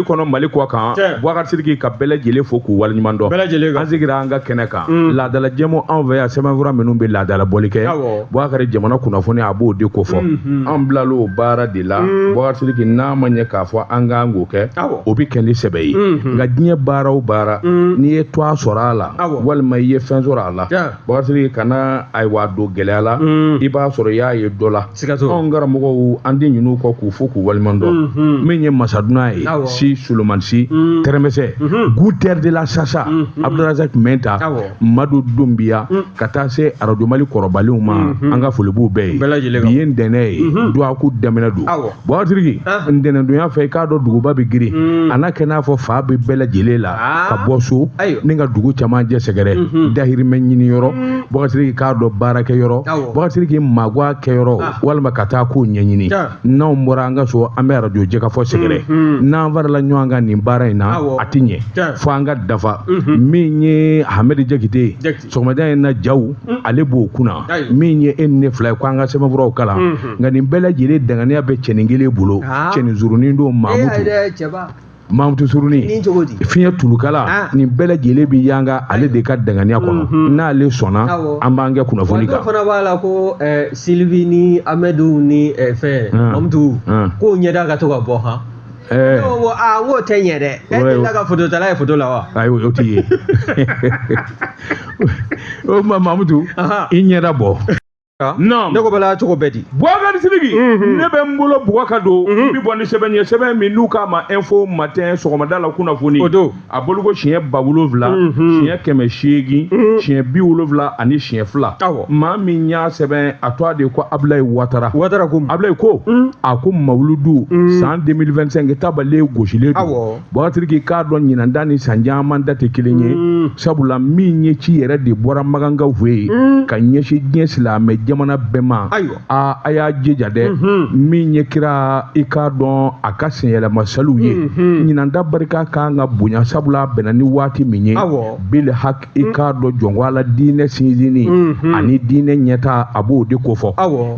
kono mali ko kan Boubacar Sidiki ka bɛɛ lajɛlen fo k'u waleɲuman dɔn an sigira an ka kɛnɛ kan laadala jɛmu an fɛ yan sɛbɛnfura minnu bɛ laadala bɔli kɛ Boubacar jamana kunnafoni a b'o de ko fɔ an bilal'o baara de la Boubacar Sidiki n'a ma ɲɛ k'a fɔ an k'an k'o kɛ o bɛ kɛ ni sɛbɛ ye nka diɲɛ baara o baara n'i ye toit sɔrɔ a la walima i ye fɛn sɔrɔ a la Boubacar Sidiki kana ayiwa don gɛlɛya la i b'a sɔrɔ i y'a ye dɔ la anw karamɔgɔw an den ɲin'u kɔ k'u fo k'u waleɲuman dɔn min ye Masaduna ye si Sulomansi Tɛrɛmɛsɛ Guterre de la Sasa Abdourazak Mɛnta Madu Dumbiya ka taa se Radio Mali kɔrɔbalenw ma an ka foli b'u bɛɛ ye bi ye ntɛnɛn ye duwaku daminɛ don Boubacar Sidiki ntɛnɛndonya fɛ i k'a dɔn duguba bɛ girin a n'a kɛ n'a fɔ fa bɛ bɛɛ lajɛlen la ka bɔ so ni ka dugu caman jɛ sɛgɛrɛ dahirimɛ ɲini yɔrɔ Boubacar Sidiki k'a dɔn baarakɛ yɔrɔ Boubacar Sidiki magoya kɛ yɔrɔ walima ka taa k'o ɲɛɲini n'anw bɔra an ka so an bɛ radio jɛ ka fɔ sɛgɛrɛ n'an farala ɲɔgɔn kan nin baara in na a ti ɲɛ fo an ka dafa min ye Hamɛdi Jakite sɔgɔmada in na jaw ale b'o kunna min ye e ni ne fila ye ko an ka sɛbɛnfuraw kalan nka nin bɛɛ lajɛlen danganiya bɛ cɛnin kelen bolo cɛnin zurunin don Mamutu Surunin fiɲɛ tulukala nin bɛɛ lajɛlen bɛ yanga ale de ka danganiya kɔnɔ n'ale sɔnna an b'an kɛ kunnafoni kan fana b'a la ko Sylvie ni Amadu ni fɛn Mamutu ko ɲɛda ka to ka bɔ han n'o tɛ ɲɛ dɛ e tɛ ka photo tala ye photo la wa ayi o t'i ye o tuma Mamutu i ɲɛda bɔ ne ko bala cogo bɛɛ di Boubacar Sidiki ne bɛ n bolo Boubacar don n bɛ bɔ ni sɛbɛn ye sɛbɛn min n'u k'a ma info matin sɔgɔmada la kunnafoni o don a bolo ko siɲɛ 7,000 siɲɛ 800 siɲɛ 70 ani siɲɛ 2 maa min y'a sɛbɛn a tɔgɔ de ko Ablaye Ouattara ko Ablaye ko a ko Mawuludu san 2025 tabale gosilen don Boubacar Sidiki k'a dɔn ɲinanda ni san caman da tɛ kelen ye sabula min ye ci yɛrɛ de bɔra Magangaw fɛ yen ka ɲɛsin diɲɛ silamɛ jamana bɛɛ ma a y'a jija dɛ min ye kira i k'a dɔn a ka senyɛlɛma saliw ye ɲinanda barika kan ka bonya sabula bɛnna ni waati min ye bil hak i k'a dɔn jɔnko ala diinɛ sinsinni ani diinɛ ɲɛta a b'o de kofɔ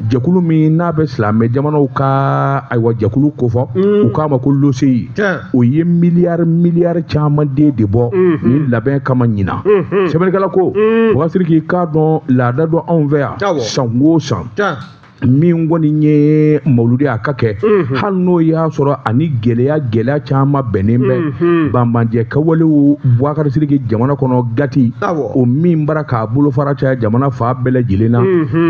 jɛkulu min n'a bɛ silamɛ jamanaw ka ayiwa jɛkulu kofɔ u k'a ma ko loseyi o ye miliyari caman de bɔ ni labɛn kama ɲina sɛbɛnnikɛla ko Boubacar Sidiki k'a dɔn laada dɔ anw fɛ yan san o san min kɔni ye mawuludi a ka kɛ hali n'o y'a sɔrɔ ani gɛlɛya caman bɛnnen bɛ banbanjɛ kawalew Boubacar Sidiki jamana kɔnɔ gati o min bara k'a bolo fara caya jamana fa bɛɛ lajɛlen na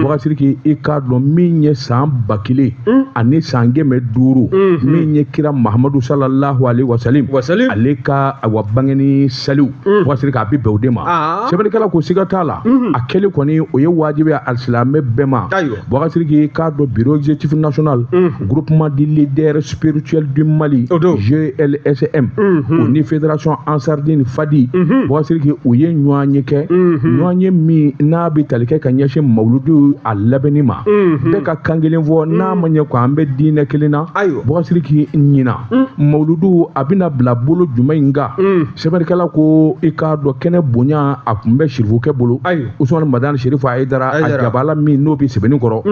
Boubacar Sidiki i k'a dɔn min ye san 1000 ani san 500 min ye kira Mahamadu sallallahu alaihi wasallam ale ka awa bangeni saliw Boubacar Sidiki a bɛ bɛn o de ma sɛbɛnnikɛla ko siga t'a la a kɛli kɔni o ye wajibi alisilamɛ bɛɛ ma Boubacar Sidiki k'a dɔn bureau exécutif national groupement des leaders spirituels du Mali GLSM o ni fédération Ansardine Fadi Boubacar Sidiki o ye ɲɔgɔn ye kɛ ɲɔgɔn ye min n'a bɛ tali kɛ ka ɲɛsin mawuludu a labɛnni ma bɛɛ ka kan kelen fɔ n'a ma ɲɛ ko an bɛ diinɛ kelen na Boubacar Sidiki ɲina mawuludu a bɛna bila bolo jumɛn in kan sɛbɛnnikɛla ko i k'a dɔn kɛnɛ bonya a tun bɛ Sirifukɛ bolo Usumani Madani Sirifu Hayidara a jabala min n'o bɛ sɛbɛnni kɔrɔ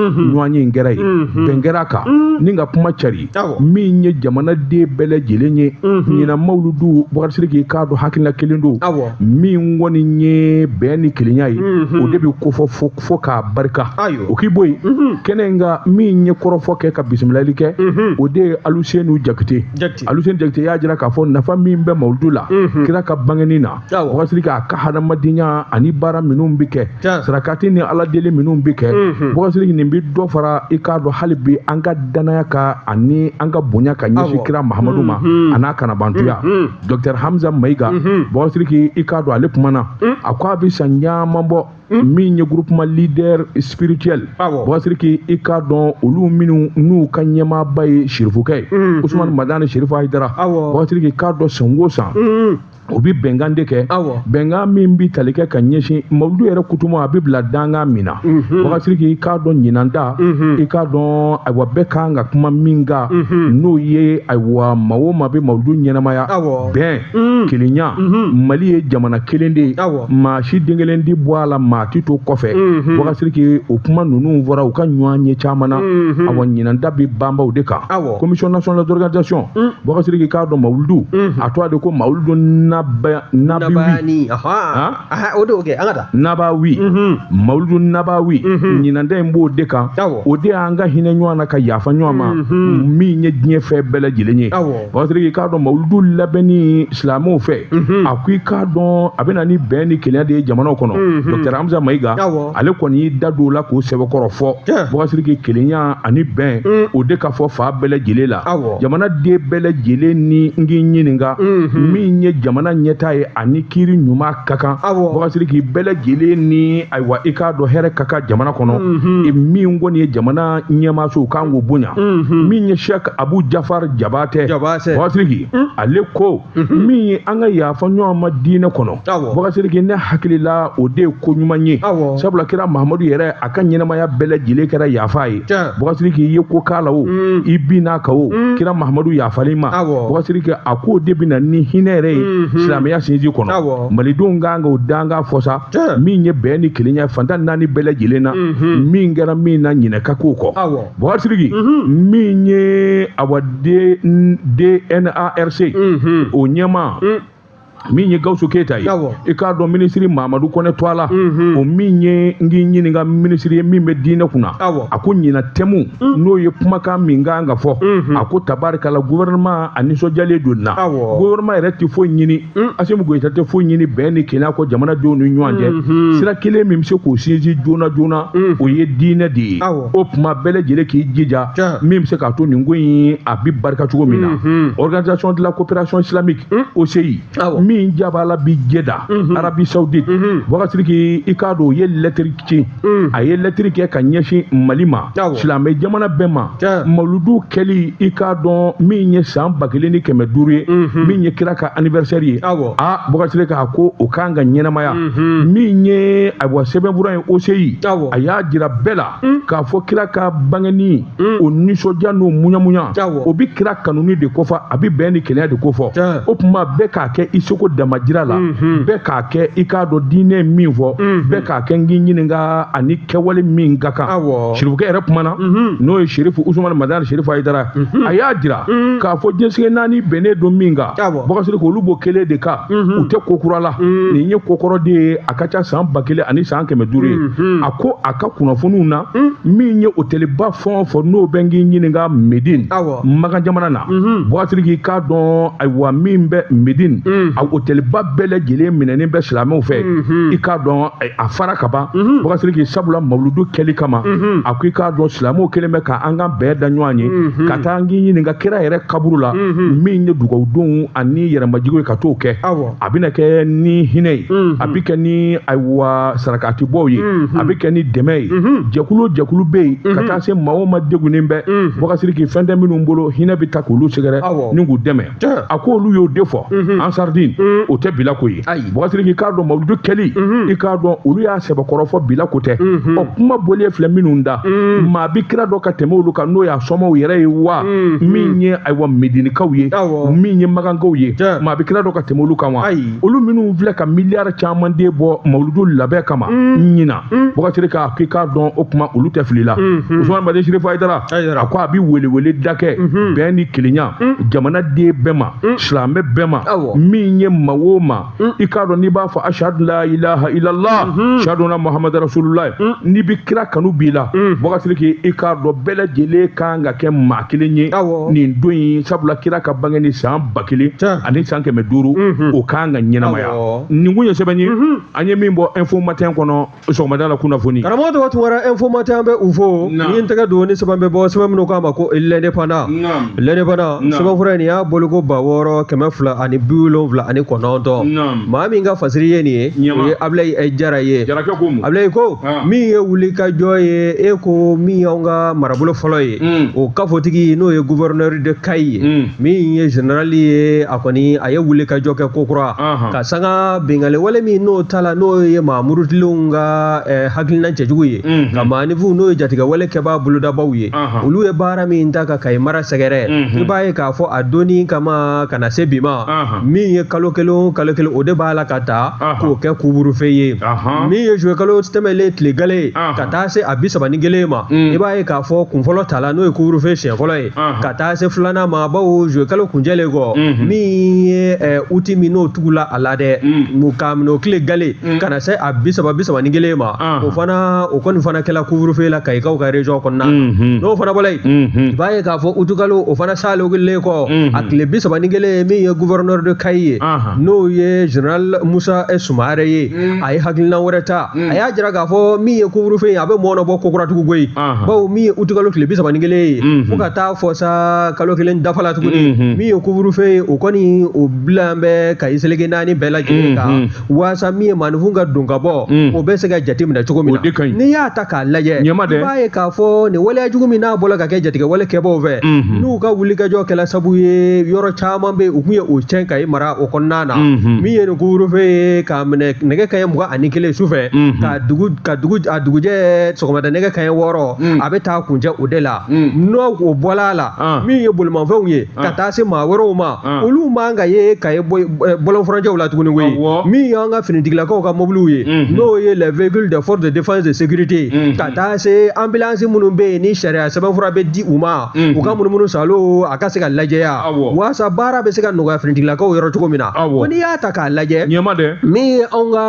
ɲɔgɔn ye in kɛra ye bɛn kɛra kan ni ka kuma cari min ye jamanaden bɛɛ lajɛlen ye ɲina mawuludu Boubacar Sidiki k'a dɔn hakilina kelen don min kɔni ye bɛn ni kelenya ye o de bɛ kofɔ fo k'a barika o k'i bɔ yen kɛnɛ in ka min ye kɔrɔfɔ kɛ ka bisimilali kɛ o de ye Alusenu Jakite Alusenu Jakite y'a jira k'a fɔ nafa min bɛ mawuludu la kira ka bangeni na Boubacar Sidiki a ka hadamadenya ani baara minnu bɛ kɛ sarakati ni ala deli minnu bɛ kɛ Boubacar Sidiki nin bɛ dɔ fara i k'a dɔn hali bi an ka danaya ka ani an ka bonya ka ɲɛsin kira Mahamadu ma a n'a kanabantuya Dr Hamza Mayiga Boubacar Sidiki i k'a dɔn ale kumana a ko a bɛ san caman bɔ min ye groupement leader spirituel Boubacar Sidiki i k'a dɔn olu minnu n'u ka ɲɛmaaba ye Sirifukɛ ye Usumani Madani Sirifu Hayidara Boubacar Sidiki i k'a dɔn san o san o bi bɛnkan de kɛ bɛnkan min bi tali kɛ ka ɲɛsin mawuludu yɛrɛ kutuma a bi bila dangan min na wagati k'i k'a dɔn ɲinanda i k'a dɔn ayiwa bɛɛ kan ka kuma min kan n'o ye ayiwa maa o maa bɛ mawuludu ɲɛnamaya bɛn kelenya mali ye jamana kelen de ye maa si den kelen di bɔ a la maa ti to kɔfɛ wagati k'i o kuma ninnu fɔra u ka ɲɔgɔn ɲɛ caman na ayiwa ɲinanda bi banbaw de kan commission nationale d'organisation wagati k'i k'a dɔn mawuludu a tɔgɔ de ko mawuludu nabawi mawuludu nabawi ɲinanda in b'o de kan o de y'an ka hinɛ ɲɔgɔn na ka yafa ɲɔgɔn ma min ye diɲɛ fɛn bɛɛ lajɛlen ye wagati k'i k'a dɔn mawuludu labɛnni silamɛw fɛ a ko i k'a dɔn a bɛna ni bɛn ni kelenya de ye jamanaw kɔnɔ Dr Hamza Mayiga ale kɔni y'i da don o la k'o sɛbɛkɔrɔ fɔ wagati k'i kelenya ani bɛn o de ka fɔ fa bɛɛ lajɛlen la jamana den bɛɛ lajɛlen ni n k'i ɲininka min ye jamana ɲɛta ye ani kiiri ɲuman ka kan wagati k'i bɛɛ lajɛlen ni ayiwa i k'a dɔn hɛrɛ ka kan jamana kɔnɔ min kɔni ye jamana ɲɛmaaso kan k'o bonya min ye Sheikh Abu Jafar Jabatɛ wagati k'i ale ko min ye an ka yafa ɲɔgɔn ma diinɛ kɔnɔ wagati k'i ne hakili la o de ye ko ɲuman ye sabula kira Mahamadu yɛrɛ a ka ɲɛnamaya bɛɛ lajɛlen kɛra yafa ye wagati k'i ye ko k'a la o i binna ka o kira Mahamadu yafalen ma wagati k'i a ko de bɛna ni hinɛ yɛrɛ ye silamɛya sinsin kɔnɔ malidenw kan ka o danga fɔ sa min ye bɛn ni kelenya fantan naani bɛɛ lajɛlen na min kɛra min na ɲinɛ ka k'o kɔ wagati min ye awa DNARC o ɲɛma min ye Gawusu Keyita ye i k'a dɔn minisiri Mamadu Kɔnɛ to a la o min ye n k'i ɲininka minisiri ye min bɛ diinɛ kunna a ko ɲina tɛmu n'o ye kumakan min kan ka fɔ a ko tabarikala gouvernement a nisɔndiyalen don na gouvernement yɛrɛ tɛ foyi ɲini Asimu Goyita tɛ foyi ɲini bɛn ni kelenya kɔ jamanadenw ni ɲɔgɔn cɛ sira kelen min bɛ se k'o sinsin joona joona o ye diinɛ de ye o tuma bɛɛ lajɛlen k'i jija min bɛ se k'a to nin ko in a bi barika cogo min na organisation de la coopération islamique OCI min jabala bi Jeda Arabie Saoudite wagati k'i i k'a dɔn o ye lɛtiri ci a ye lɛtiri kɛ ka ɲɛsin Mali ma silamɛ jamana bɛɛ ma mawuludu kɛli i k'a dɔn min ye san 1500 ye min ye kira ka anniversaire ye wagati k'a ko o kan ka ɲɛnamaya min ye ayiwa sɛbɛnfura ye OCI a y'a jira bɛɛ la k'a fɔ kira ka bangeni o nisɔndiya n'o muɲamuɲa o bi kira kanuni de kofɔ a bi bɛn ni kelenya de kofɔ o tuma bɛɛ k'a kɛ i seko damajira la bɛɛ k'a kɛ i k'a dɔn diinɛ min fɔ bɛɛ k'a kɛ n k'i ɲininka ani kɛwale min ka kan Sirifukɛ yɛrɛ kumana n'o ye Sirifu Usumani Madani Sirifu Hayidara a y'a jira k'a fɔ diɲɛsigɛ naani bɛnnen don min kan Bɔkasiri ko olu b'o kelen de kan u tɛ ko kura la nin ye kokɔrɔ de ye a ka ca san 1000 ani san 500 ye a ko a ka kunnafoniw na min ye hôteliba fɛn o fɛn n'o bɛ n k'i ɲininka Medine Makan jamana na Bɔkasiri k'i k'a dɔn ayiwa min bɛ Medine a hôteliba bɛɛ lajɛlen minɛnen bɛ silamɛw fɛ i k'a dɔn a fara ka ban Bɔkasiri k'i sabula mawuludu kɛli kama a ko i k'a dɔn silamɛw kelen bɛ ka an ka bɛɛ da ɲɔgɔn ye ka taa n k'i ɲininka kira yɛrɛ kaburu la min ye dugawudenw ani yɛrɛmajigiw ye ka t'o kɛ a bɛna kɛ ni hinɛ ye a bɛ kɛ ni ayiwa sarakatibɔw ye a bɛ kɛ ni dɛmɛ ye jɛkulu o jɛkulu bɛ yen ka taa se maa o maa degunnen bɛ Bɔkasiri k'i fɛn tɛ minnu bolo hinɛ bɛ ta k'olu sɛgɛrɛ ni k'u dɛmɛ a ko olu y'o de fɔ Ansardine o tɛ bilako ye Bɔkasiri k'i k'a dɔn mawuludu kɛli i k'a dɔn olu y'a sɛbɛkɔrɔ fɔ bilako tɛ kuma bɔlen filɛ minnu da maa bi kira dɔ ka tɛmɛ olu kan n'o y'a sɔmaw yɛrɛ ye wa min ye ayiwa Medinikaw ye min ye Magankaw ye maa bi kira dɔ ka tɛmɛ olu kan wa olu minnu filɛ ka miliyari caman de bɔ mawuludu labɛn kama ɲina Bɔkasiri k'i k'a dɔn o kuma olu tɛ fili la Usumani Madani Sirifu Hayidara a ko a bi welewele da kɛ bɛn ni kelenya jamana den bɛɛ ma silamɛ bɛɛ ma min ye maa o maa i k'a dɔn n'i b'a fɔ ashhadu la ilaha illallah ashhadu anna Muhammadan rasulullah n'i bi kira kanu b'i la Bɔkasiri k'i k'a dɔn bɛɛ lajɛlen kan ka kɛ maa kelen ye nin don in sabula kira ka bange ni san 1000 ani san 500 o kan ka ɲɛnamaya nin kun ye sɛbɛn ye an ye min bɔ info matin kɔnɔ sɔgɔmada la kunnafoni karamɔgɔ tɔgɔ tun wɛrɛ info matin bɛ u fo ni n tɛgɛ don ni sɛbɛn bɛ bɔ sɛbɛn minnu k'a ma ko l'indépendant l'indépendant sɛbɛnfura in y'a boloko 6270 ani kɔnɔntɔn maa min ka fasiri ye nin ye o ye Abilaye Jara ye Abilaye ko min ye wuli ka jɔ ye e ko min y'anw ka marabolo fɔlɔ ye o kafotigi n'o ye gouverneur de Kayi ye min ye général ye a kɔni a ye wuli ka jɔ kɛ kokura ka sanga bengale wale min n'o ta la n'o ye Mamurutilenw ka hakilina cɛjugu ye ka maanifinw n'o ye jatigɛ wale kɛbaa bolodabaw ye olu ye baara min ta ka Kayi mara sɛgɛrɛ i b'a ye k'a fɔ a donni kama ka na se bi ma min ye kalo kelen o de b'a la ka ta k'o kɛ kuburufe ye min ye juwe kalo tɛmɛlen tile gale ka taa se a 31 ma i b'a ye k'a fɔ kunfɔlɔ ta la n'o ye kuburufe siɲɛ fɔlɔ ye ka taa se filanan ma bawo juwe kalo kuncɛlen kɔ min ye uti min n'o tugula a la dɛ ka minɛ o tile gale ka na se a 31 ma o kɔni fana kɛla kuburufe la Kayikaw ka région kɔnɔna n'o fana bɔla yen i b'a ye k'a fɔ utukalo o fana salen kɔ a tile 31 min ye gouverneur de Kayi ye n'o ye général Musa Sumare ye a ye hakilina wɛrɛ ta a y'a jira k'a fɔ min ye kuburufe ye a bɛ mɔɔ bɔ kokuratugu koyi bawo min ye utukalo tile 31 ye fo ka taa fɔ sa kalo kelen dafala tuguni min ye kuburufe ye o kɔni o bilan bɛ Kayi seleke 4 bɛɛ lajɛlen kan waasa min ye maanifin ka don ka bɔ o bɛ se ka jate minɛ cogo min na n'i y'a ta k'a lajɛ i b'a ye k'a fɔ nin waleya jugu min n'a bɔra ka kɛ jatigɛ wale kɛbaaw fɛ n'u ka wuli ka jɔ kɛla sabu ye yɔrɔ caman bɛ u tun ye o tiɲɛ Kayi mara o kɔnɔna na min ye nin kuburufe ye k'a minɛ nɛgɛ kanɲɛ 21 sufɛ ka dugujɛ sɔgɔmada nɛgɛ kanɲɛ 6 a bɛ taa kuncɛ o de la n'o bɔla a la min ye bolimafɛnw ye ka taa se maa wɛrɛw ma olu man ka ye Kayi bɔlɔnfurancɛw la tuguni koyi min y'an ka finitigilakaw ka mobiliw ye n'o ye les véhicules de force de défense de sécurité ka taa se ambulance minnu bɛ yen ni sariya sɛbɛnfura bɛ di u ma u ka munumunu salo a ka se ka lajɛya waasa baara bɛ se ka nɔgɔya finitigilakaw yɔrɔ cogo min na ko n'i y'a ta k'a lajɛ min ye anw ka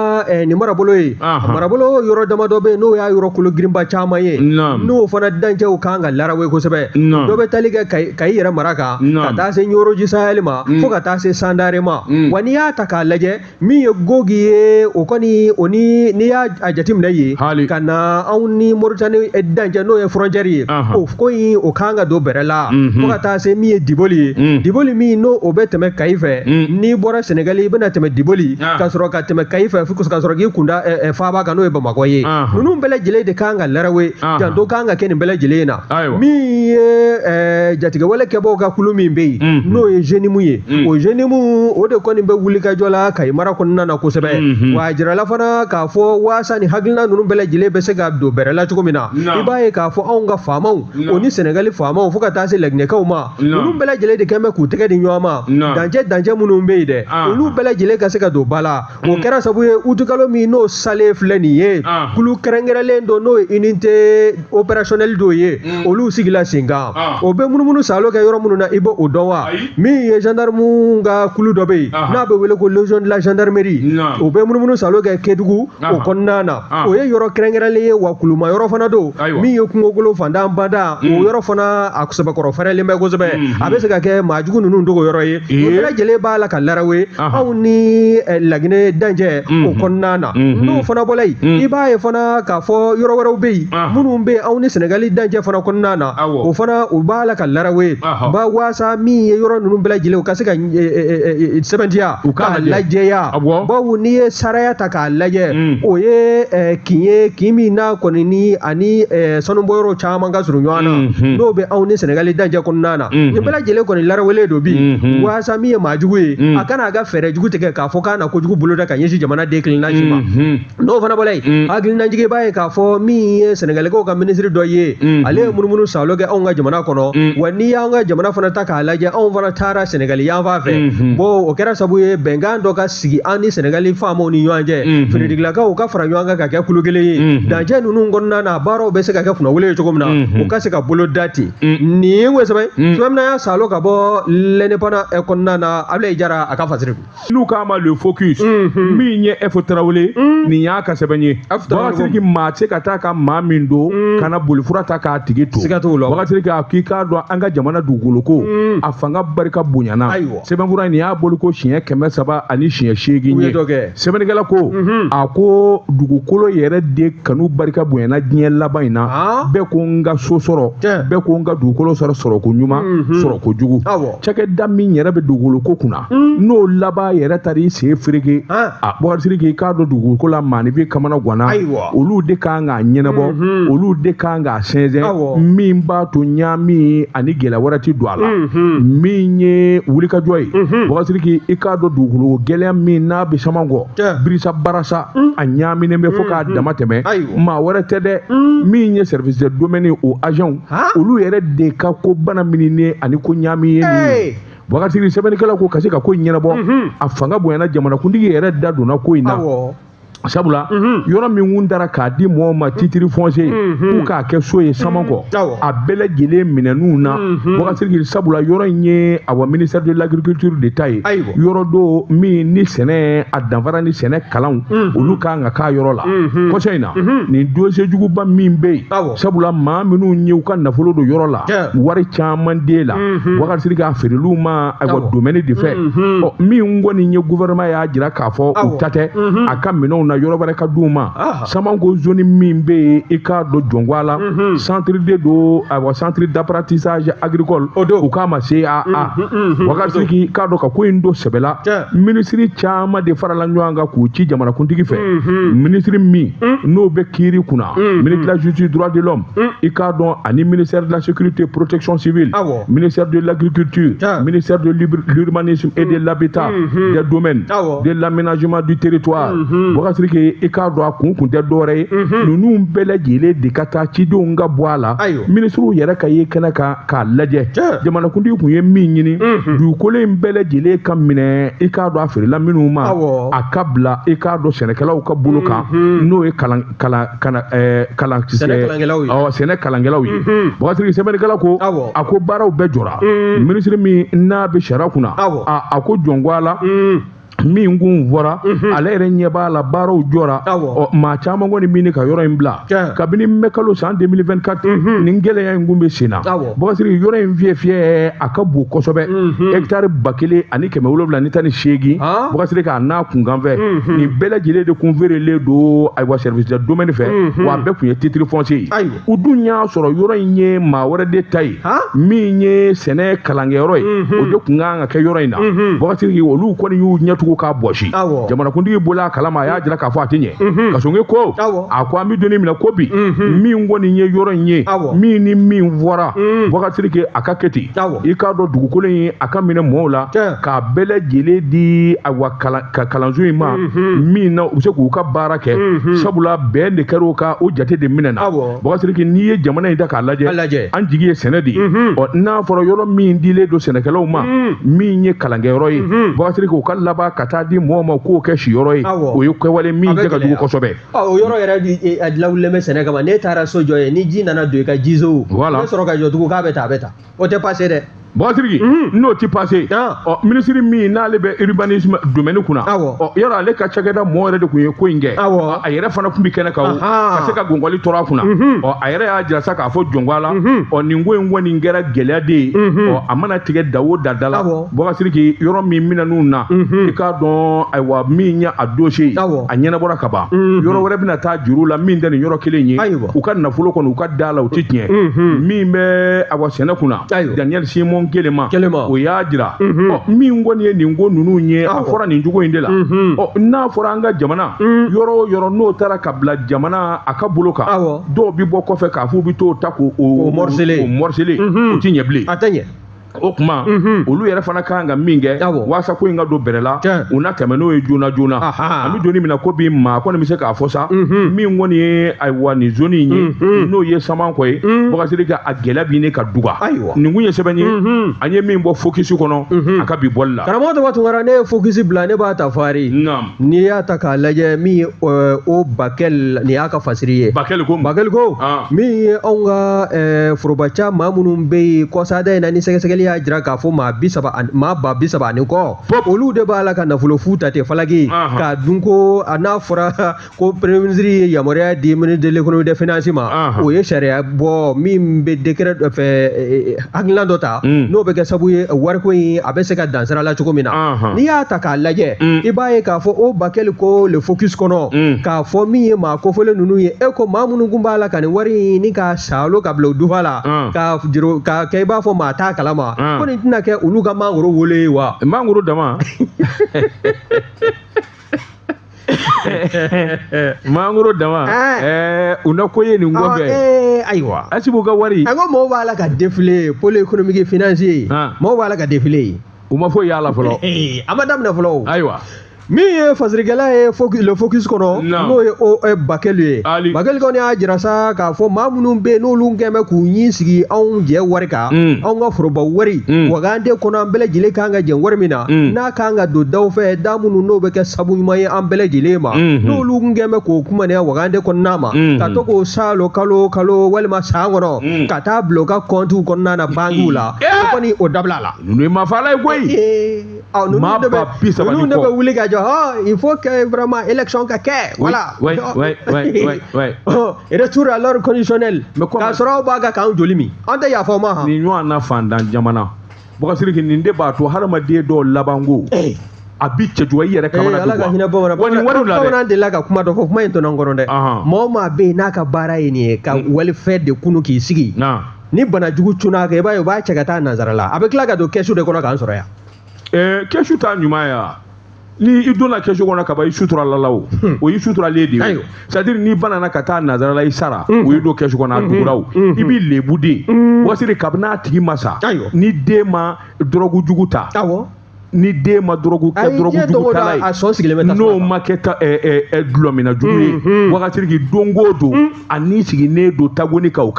nin marabolo ye marabolo yɔrɔ damadɔ bɛ yen n'o y'a yɔrɔ kolo girinba caman ye n'o fana dancɛw kan ka larawe kosɛbɛ dɔ bɛ tali kɛ Kayi yɛrɛ mara kan ka taa se Ɲoroji Sahel ma fo ka taa se Sandare ma wa n'i y'a ta k'a lajɛ min ye Gogi ye o kɔni o ni n'i y'a jateminɛ ye ka na anw ni Moritani dancɛ n'o ye frontière ye o ko in o kan ka don bɛrɛ la fo ka taa se min ye Diboli ye Diboli min n'o o bɛ tɛmɛ Kayi fɛ n'i bɔra Sénégal i bɛna tɛmɛ Diboli ka sɔrɔ ka tɛmɛ Kayi fɛ ka sɔrɔ k'i kunda faaba kan n'o ye Bamakɔ ye ninnu bɛɛ lajɛlen de kan ka larawe janto kan ka kɛ nin bɛɛ lajɛlen na min ye jatigɛ wale kɛbaaw ka kulu min bɛ yen n'o ye Jenimu ye o Jenimu o de kɔni bɛ wuli ka jɔ la Kayi mara kɔnɔna na kosɛbɛ wa a jirala fana k'a fɔ waasa ni hakilina ninnu bɛɛ lajɛlen bɛ se ka don bɛrɛ la cogo min na i b'a ye k'a fɔ anw ka faamaw o ni Sénégal faamaw fo ka taa se Laginɛkaw ma ninnu bɛɛ lajɛlen de kɛn bɛ k'u tɛgɛ di ɲɔgɔn ma dancɛ minnu bɛ yen dɛ olu bɛɛ lajɛlen ka se ka don ba la o kɛra sabu ye utukalo min n'o salen filɛ nin ye kulu kɛrɛnkɛrɛnlen don n'o ye unité opérationnelle dɔw ye olu sigila sen kan o bɛ munumunu salo kɛ yɔrɔ minnu na i b'o dɔn wa min ye gendarme ka kulu dɔ bɛ yen n'a bɛ wele ko légion de la gendarmerie o bɛ munumunu salo kɛ Kédougou o kɔnɔna na o ye yɔrɔ kɛrɛnkɛrɛnlen ye wa kuluma yɔrɔ fana don min ye kungokolo fantan bada o yɔrɔ fana a sɛbɛkɔrɔ fɛrɛlen bɛ kosɛbɛ a bɛ se ka kɛ maajugu ninnu dogo yɔrɔ ye o bɛɛ lajɛlen b'a la ka larawe anw ni Laginɛ dancɛ o kɔnɔna na n'o fana bɔla yen i b'a ye fana k'a fɔ yɔrɔ wɛrɛw bɛ yen minnu bɛ anw ni Sénégal dancɛ fana kɔnɔna na o fana o b'a la ka larawe ba waasa min ye yɔrɔ ninnu bɛɛ lajɛlen u ka se ka sɛbɛntiya k'a lajɛya bawo n'i ye saraya ta k'a lajɛ o ye kin min n'a kɔni ni ani sanubɔyɔrɔ caman ka surun ɲɔgɔn na n'o bɛ anw ni Sénégal dancɛ kɔnɔna na nin bɛɛ lajɛlen kɔni larawelen don bi waasa min ye maajugu ye a kana a ka fɛɛrɛ jugu tigɛ k'a fɔ k'a na kojugu boloda ka ɲɛsin jamana den kelenna si ma n'o fana bɔla yen hakilinajigi b'a ye k'a fɔ min ye Sénégalikaw ka ministre dɔ ye ale ye munumunu salo kɛ anw ka jamana kɔnɔ wa n'i y'anw ka jamana fana ta k'a lajɛ anw fana taara Sénégal yanfan fɛ bon o kɛra sabu ye bɛnkan dɔ ka sigi an ni Sénégal faamaw ni ɲɔgɔn cɛ finitigilakaw ka fara ɲɔgɔn kan ka kɛ kulu kelen ye dancɛ ninnu kɔnɔna na baaraw bɛ se ka kɛ kunnawolo ye cogo min na u ka se ka bolo da ten nin ye kosɛbɛ tuma min na y'a salo ka bɔ l'indépendant kɔnɔna na Abilaye Jara a ka fasiri n'u k'a ma le focus min ye Efo Tarawele nin y'a ka sɛbɛn ye Bakasiriki maa tɛ se ka taa ka maa min don ka na bolifura ta k'a tigi to Bakasiriki k'i k'a dɔn an ka jamana dugukolo ko a fanga barika bonyana sɛbɛnfura nin y'a bolo ko siɲɛ 300 ani siɲɛ 8 ye sɛbɛnnikɛla ko a ko dugukolo yɛrɛ de kanu barika bonyana diɲɛ laban in na bɛɛ ko n ka so sɔrɔ bɛɛ ko n ka dugukolo sɔrɔ ko ɲuman sɔrɔ ko jugu cakɛda min yɛrɛ bɛ dugukolo ko kunna n'o laban yɛrɛ tari sen fereke a Boubacar Sidiki k'a dɔn dugukolo la maanifi kamana ganna olu de kan k'a ɲɛnabɔ olu de kan k'a sɛnsɛn min b'a to ɲaami ani gɛlɛya wɛrɛ ti don a la min ye wulikajɔ ye Boubacar Sidiki i k'a dɔn dugukolo gɛlɛya min n'a bɛ saman kɔ Birisa Barasa a ɲaaminen bɛ fo k'a dama tɛmɛ maa wɛrɛ tɛ dɛ min ye service de domaine o agent olu yɛrɛ de ka ko bana mininen ani ko ɲaami ye nin Boubacar Sidiki sɛbɛnnikɛla ko ka se ka ko ɲɛnabɔ a fanga bonyana jamanakuntigi yɛrɛ da donna ko in na sabula yɔrɔ min kun dara k'a di mɔgɔw ma titre foncier k'u k'a kɛ so ye Samankɔ a bɛɛ lajɛlen minɛnninw na Boubacar Sidiki sabula yɔrɔ in ye awa ministère de l'agriculture de ta ye yɔrɔ do min ni sɛnɛ a danfara ni sɛnɛ kalanw olu kan ka k'a yɔrɔ la kɔsɛ in na nin dossier juguba min bɛ yen sabula maa minnu ye u ka nafolo don yɔrɔ la wari caman di la Boubacar Sidiki a feereliw ma awa domaine de fɛ min kɔni ye gouvernement y'a jira k'a fɔ u ta tɛ a ka minɛnw na yɔrɔ wɛrɛ ka d'u ma Samanko zone min bɛ yen i k'a dɔn Jɔnkwala centre de don awa centre d'apprentissage agricole u k'a ma CAA Boubacar Sidiki k'a dɔn ka ko in don sɛbɛla ministre caman de farala ɲɔgɔn kan k'u ci jamanakuntigi fɛ ministre min n'o bɛ kiiri kunna ministre de la justice droit de l'homme i k'a dɔn ani ministère de la sécurité protection civile ministère de l'agriculture ministère de l'urbanisme et de l'habitat des domaines de l'aménagement du territoire Boubacar Sidiki i k'a dɔn a kun tɛ dɔwɛrɛ ye ninnu bɛɛ lajɛlen de ka taa cidenw ka bɔ a la ministrew yɛrɛ ka ye kɛnɛ kan k'a lajɛ jamanakuntigi kun ye min ɲini dugukolo in bɛɛ lajɛlen ka minɛ i k'a dɔn a feerela minnu ma a ka bila i k'a dɔn sɛnɛkɛlaw ka bolo kan n'o ye sɛnɛ kalankɛlaw ye Boubacar Sidiki sɛbɛnnikɛla ko a ko baaraw bɛɛ jɔra ministre min n'a bɛ sariya kunna a ko Jɔnkwala min kun fɔra ale yɛrɛ ɲɛ b'a la baaraw jɔra maa caman kɔni min ka yɔrɔ in bila kabini mai kalo san 2024 nin gɛlɛya in kun bɛ sen na Boubacar Sidiki yɔrɔ in fiyɛ a ka bon kosɛbɛ hectare 1708 Boubacar Sidiki a n'a kunkan fɛ nin bɛɛ lajɛlen de kun feerelen don ayiwa service de domaine fɛ wa a bɛɛ kun ye titre foncier ye u dun y'a sɔrɔ yɔrɔ in ye maa wɛrɛ de ta ye min ye sɛnɛ kalankɛyɔrɔ ye o de kun kan ka kɛ yɔrɔ in na Boubacar Sidiki olu kɔni y'u ɲɛtugu k'a bɔsi jamanakuntigi bɔla a kalama a y'a jira k'a fɔ a tɛ ɲɛ Kasonge ko a ko an bɛ donni minɛ ko bi min kɔni ye yɔrɔ in ye min ni min fɔra Boubacar Sidiki a ka kɛ ten i k'a dɔn dugukolo in a ka minɛ mɔɔw la k'a bɛɛ lajɛlen di awa kalanso in ma min na u bɛ se k'u ka baara kɛ sabula bɛn de kɛra o ka o jate de minɛ na Boubacar Sidiki n'i ye jamana in ta k'a lajɛ an jigi ye sɛnɛ de ye n'a fɔra yɔrɔ min dilen don sɛnɛkɛlaw ma min ye kalankɛyɔrɔ ye Boubacar Sidiki u ka laban ka taa di mɔgɔw ma k'o kɛ siyɔrɔ ye o ye kɛwale min tɛ ka jugu kosɛbɛ o yɔrɔ yɛrɛ a lawulilen bɛ sɛnɛ kama n'e taara so jɔ ye ni ji nana don i ka jiso i bɛ sɔrɔ ka jɔ tugun k'a bɛ ta o tɛ passé dɛ Boubacar Sidiki n'o ti passé ministre min n'ale bɛ urbanisme domaine kunna yɔrɔ ale ka cakɛda mɔgɔ yɛrɛ de kun ye ko in kɛ a yɛrɛ fana kun bɛ kɛnɛ kan ka se ka gɔngɔli tɔrɔ a kunna a yɛrɛ y'a jira sa k'a fɔ Jɔnkwala nin ko in kɔni kɛra gɛlɛya de ye a mana tigɛ da o da la Boubacar Sidiki yɔrɔ min minɛnninw na i k'a dɔn ayiwa min ye a dossier a ɲɛnabɔra ka ban yɔrɔ wɛrɛ bɛna taa juru la min tɛ nin yɔrɔ kelen ye u ka nafolo kɔni u ka da la u tɛ tiɲɛ min bɛ ayiwa sɛnɛ kunna Daniel Simon Kelema o y'a jira min kɔni ye nin ko ninnu ye a fɔra nin cogo in de la n'a fɔra an ka jamana yɔrɔ o yɔrɔ n'o taara ka bila jamana a ka bolo kan dɔw bi bɔ kɔfɛ k'a fɔ u bi t'o ta k'o morceler o ti ɲɛ bilen a tɛ ɲɛ o kuma olu yɛrɛ fana kan ka min kɛ waasa ko in ka don bɛrɛ la u na tɛmɛ n'o ye joona joona an bɛ donni min na ko bi maa kɔni bɛ se k'a fɔ sa min kɔni ye ayiwa nin zone in ye n'o ye Samankɔ ye Boubacar Sidiki a gɛlɛya b'i ne ka duga nin kun ye sɛbɛn ye an ye min bɔ focus kɔnɔ a ka bi bɔli la karamɔgɔ Toba Tunkara ne ye focus bila ne b'a ta fari n'i y'a ta k'a lajɛ min ye o Bakel nin y'a ka fasiri ye Bakel ko min ye anw ka forobaca maa minnu bɛ yen kɔsada in na ni sɛgɛsɛgɛli y'a jira k'a fɔ maa ba 30 ani kɔ olu de b'a la ka nafolo fu ta ten falaki k'a dun ko a n'a fɔra ko premier ministre ye yamaruya di ministre de l'économie des finances ma o ye sariya bɔ min bɛ décret fɛ hakilina dɔ ta n'o bɛ kɛ sababu ye wariko in a bɛ se ka dansira la cogo min na n'i y'a ta k'a lajɛ i b'a ye k'a fɔ o Bakel ko le focus kɔnɔ k'a fɔ min ye maa kofɔlen ninnu ye e ko maa minnu kun b'a la ka nin wari ni ka salo ka bila o dufa la k'a kɛ i b'a fɔ maa t'a kalama ma ko nin tɛna kɛ olu ka mangoro wolo wa mangoro dama mangoro dama una ko ye nin gɔbɛ ayiwa Asibu ka wari an ko mɔgɔw b'a la ka défiler pôle économique financier mɔgɔw b'a la ka défiler u ma foyi y'a la fɔlɔ a ma daminɛ fɔlɔ ayiwa min ye fasirikɛla ye le focus kɔnɔ n'o ye Bakɛli ye Bakɛli kɔni y'a jira sa k'a fɔ maa minnu bɛ yen n'olu kɛn bɛ k'u ɲin sigi anw jɛ wari kan anw ka foroba wari wagande kɔnɔ an bɛɛ lajɛlen kan ka jɛn wari min na n'a kan ka don daw fɛ da minnu n'o bɛ kɛ sabu ɲuman ye an bɛɛ lajɛlen ma n'olu kɛn bɛ k'o kumanaya wagande kɔnɔna ma ka to k'o salo kalo walima san kɔnɔ ka taa bila u ka kɔntiw kɔnɔna na bankiw la o kɔni o dabila la ninnu ye mafala ye koyi ninnu de bɛ wuli ka jɔ il faut que vraiment élection ka kɛ voilà retour à l'ordre conditionnel k'a sɔrɔ aw b'a ka k'an joli min an tɛ yafa o ma han nin ɲɔgɔn na fantan jamana Bɔkasiriki nin de b'a to hadamaden dɔw laban ko a bi cɛ jugu i yɛrɛ kamana ala ka hinɛ bamanan delila ka kuma dɔ fɔ kuma in tɔnɔ n kɔrɔ dɛ mɔgɔ maa bɛ yen n'a ka baara ye nin ye ka walifɛn de kunu k'i sigi ni banajugu cunna kan i b'a ye u b'a cɛ ka taa nanzara la a bɛ tila ka don kɛsu de kɔnɔ k'an sɔrɔ yan kɛsu t'a ɲuman ya ni i donna kɛsu kɔnɔ ka ban i suturalala o y'i suturalen de ye c'est-à-dire n'i banana ka taa nanzara la i sara o y'i don kɛsu kɔnɔ a dugura i b'i lebu de Bɔkasiri kabini a tigi ma sa ni den ma dɔrɔgu jugu ta ni den ma dɔrɔgu jugu ta la ye n'o ma kɛ dulɔmina jugu ye Bɔkasiriki don o don a ni sigilen don tagoni kan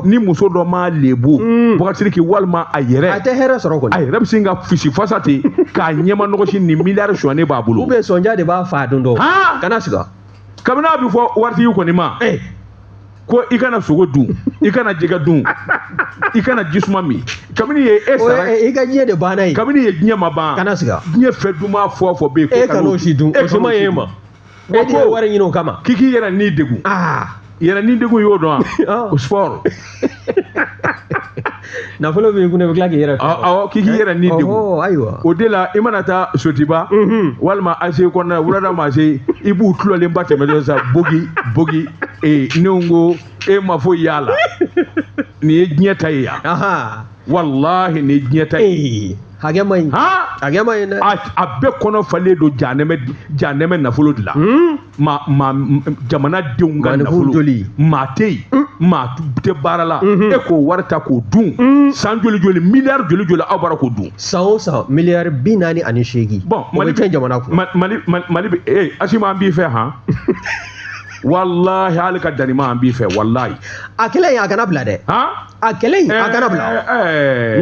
ni muso dɔ ma lebu Bɔkasiriki walima a yɛrɛ a tɛ hɛrɛ sɔrɔ kɔni a yɛrɛ bɛ sin ka fisi fasa ten k'a ɲɛma nɔgɔsi ni miliyari suɲɛnen b'a bolo ou bien sɔnja de b'a fa don dɔ kana siga kabini a bɛ fɔ waritigi kɔni ma ko i kana sogo dun i kana jɛgɛ dun i kana jisuma min kabini ye e sara i ka diɲɛ de banna ye kabini ye diɲɛ ma ban kana siga diɲɛ fɛn duman fɔ o fɔ bɛ yen e kan'o si dun o si ma ye ma e de ye wari ɲini o kama k'i k'i yɛrɛ ni degun yɛrɛ ni degun y'o dɔn wa o sport nafolo b'i kun ne bɛ tila k'i yɛrɛ awɔ k'i k'i yɛrɛ ni degun ayiwa o de la i mana taa sotiba walima ase kɔnɔna wulada ma se i b'u tulɔlen ba tɛmɛ dɔrɔn sa bogi ne ko e ma foyi y'a la nin ye diɲɛ ta ye yan walahi nin ye diɲɛ ta ye hakɛ ma ɲi hakɛ ma ɲi dɛ a bɛɛ kɔnɔ falen don janɛmɛ nafolo de la jamanadenw ka nafolo maa tɛ yen maa tɛ baara la e k'o wari ta k'o dun san joli miliyari joli aw bɔra k'o dun san o san miliyari 48 bon Mali tɛ jamana kun Mali bɛ Asima an b'i fɛ han wallahi hali ka danima an b'i fɛ wallahi a kɛlɛ in a kana bila dɛ a kɛlɛ in a kana bila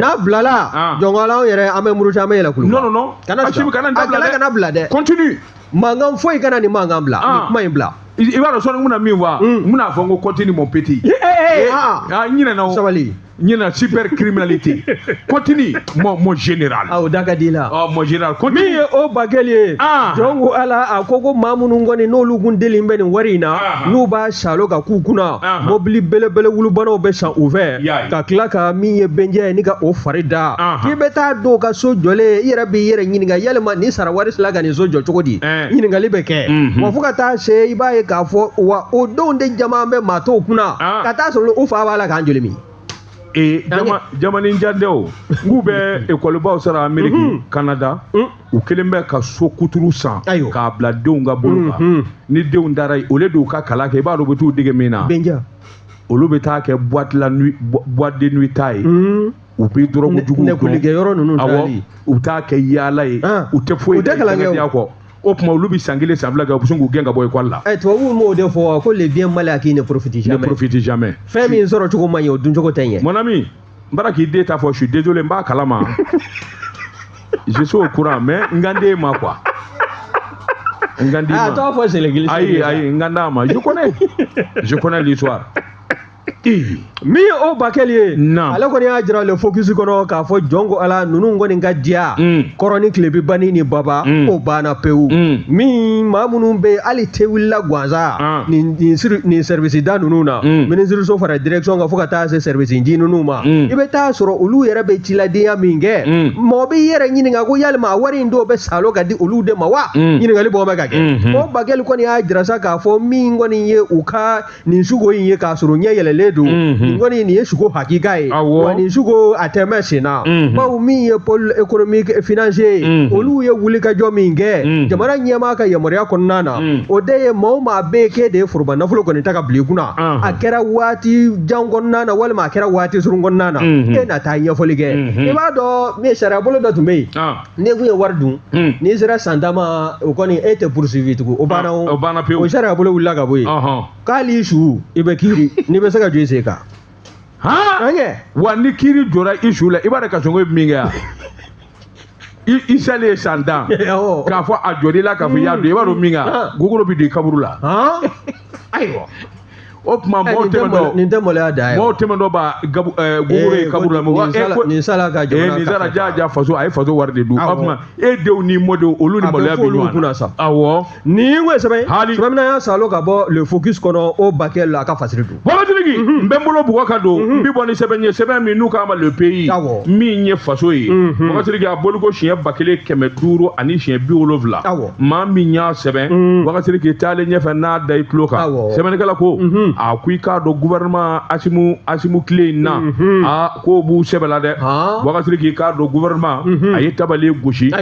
n'a bilala jɔnkɔla anw yɛrɛ an bɛ muruti an bɛ yɛlɛ kulu non Asimi kana bila dɛ continue mankan foyi kana nin mankan bila nin kuma in bila i b'a dɔn sɔnni n bɛna min fɔ n bɛna fɔ n ko continue mon petit ɲinɛna o sabali ɲinɛ super criminalité continue mon général o da ka di la mon général continue min ye o Bakɛli ye jɔn ko ala a ko maa minnu kɔni n'olu kun deli bɛ nin wari in na n'u b'a salo ka k'u kunna mobili belebele wulubanaw bɛ san u fɛ ka tila ka min ye bɛnjɛ ye ni ka o fari da k'i bɛ taa don ka so jɔlen i yɛrɛ b'i yɛrɛ ɲininka yalima ni sara wari sila ka nin so jɔ cogo di ɲininkali bɛ kɛ wa fo ka taa se i b'a ye k'a fɔ wa o denw de jama bɛ maa tɔw kunna ka taa sɔrɔ u fa b'a la k'an joli min jamani jandew n'u bɛ ekɔlibaw sara Ameriki Kanada u kelen bɛ ka so kuturu san k'a bila denw ka bolo kan ni denw dara yen olu de y'u ka kalan kɛ i b'a dɔn u bɛ t'u dege min na olu bɛ taa kɛ boîte de nuit ta ye u bɛ dɔrɔgu jugu dɔn u t'a kɛ yaala ye u tɛ foyi kɔ o tuma olu bɛ san 1 san 2 kɛ u bɛ sin k'u gɛn ka bɔ école la tubabuw m'o de fɔ ko le bien malin à qui ne profite jamais fɛn min sɔrɔ cogo man ɲi o dun cogo tɛ ɲɛ mon ami n b'a k'i den ta fɔ je suis désolé n b'a kalama je suis au courant mais n ka den ma quoi n ka den ma tɔgɔ fɔ sɛlɛkili ayi n ka d'a ma je connais l'histoire min ye o Bakɛli ye ale kɔni y'a jira le focus kɔnɔ k'a fɔ jɔn ko ala ninnu kɔni ka diya kɔrɔ ni tile bɛ bani ni baba o banna pewu min maa minnu bɛ hali tɛ wulila gansan nin service da ninnu na minisiriso fara direction kan fo ka taa se service di ninnu ma i bɛ taa sɔrɔ olu yɛrɛ bɛ ciladenya min kɛ mɔgɔ b'i yɛrɛ ɲininka ko yalima wari in dɔw bɛ salo ka di olu de ma wa ɲininkali bɔ bɛ ka kɛ o Bakɛli kɔni y'a jira sa k'a fɔ min kɔni ye u ka nin sugo in ye k'a sɔrɔ ɲɛ yɛlɛlen don nin kɔni nin ye suko hakika ye wa nin suko a tɛmɛ sen na bawo min ye pôle économique financier ye olu ye wulikajɔ min kɛ jamana ɲɛmaa ka yamaruya kɔnɔna na o de ye maa o maa bɛ k'e de ye foroba nafolo kɔni ta ka bila i kunna a kɛra waati jan kɔnɔna na walima a kɛra waati surun kɔnɔna na e na taa ɲɛfɔli kɛ i b'a dɔn min sariya bolo dɔ tun bɛ yen n'i kun ye wari dun n'i sera san ta ma o kɔni e tɛ poursuivi tugun o banna o sariya bolo wulila ka bɔ yen k'ali su i bɛ kiiri n'i bɛ se ka jɔ i sen kan wa ni kiiri jɔra i su la i b'a dɔn ka sɔn ko min kɛ yan i salen ye san tan k'a fɔ a jɔr'i la k'a fɔ i y'a dɔn i b'a dɔn min kɛ gogoro bɛ don i kaburu la ayiwa o tuma mɔgɔw tɛmɛ dɔ nin tɛ maloya da ye mɔgɔw tɛmɛ dɔ b'a gogoro ye kaburu la nin sala ka jamana nin sala jaja faso a ye faso wari de dun o tuma e denw ni mɔdenw olu ni maloya bɛ ɲɔgɔn na awɔ nin ko sɛbɛn sɛbɛn y'a salo ka bɔ le focus kɔnɔ o bakɛ la a ka fasiri dun wagatigi n bɛ n bolo bugɔ ka don n bɛ bɔ ni sɛbɛn ye sɛbɛn min n'u k'a ma le pays min ye faso ye wagatigi a bolo ko siɲɛ 1500 ani siɲɛ 70 maa min y'a sɛbɛn wagatigi taalen ɲɛfɛ n'a da i tulo kan sɛbɛnnikɛla ko a ko i k'a dɔn gouvernement Asimu tile in na k'o b'u sɛbɛn la dɛ wagatigi k'a dɔn gouvernement a ye tabale gosi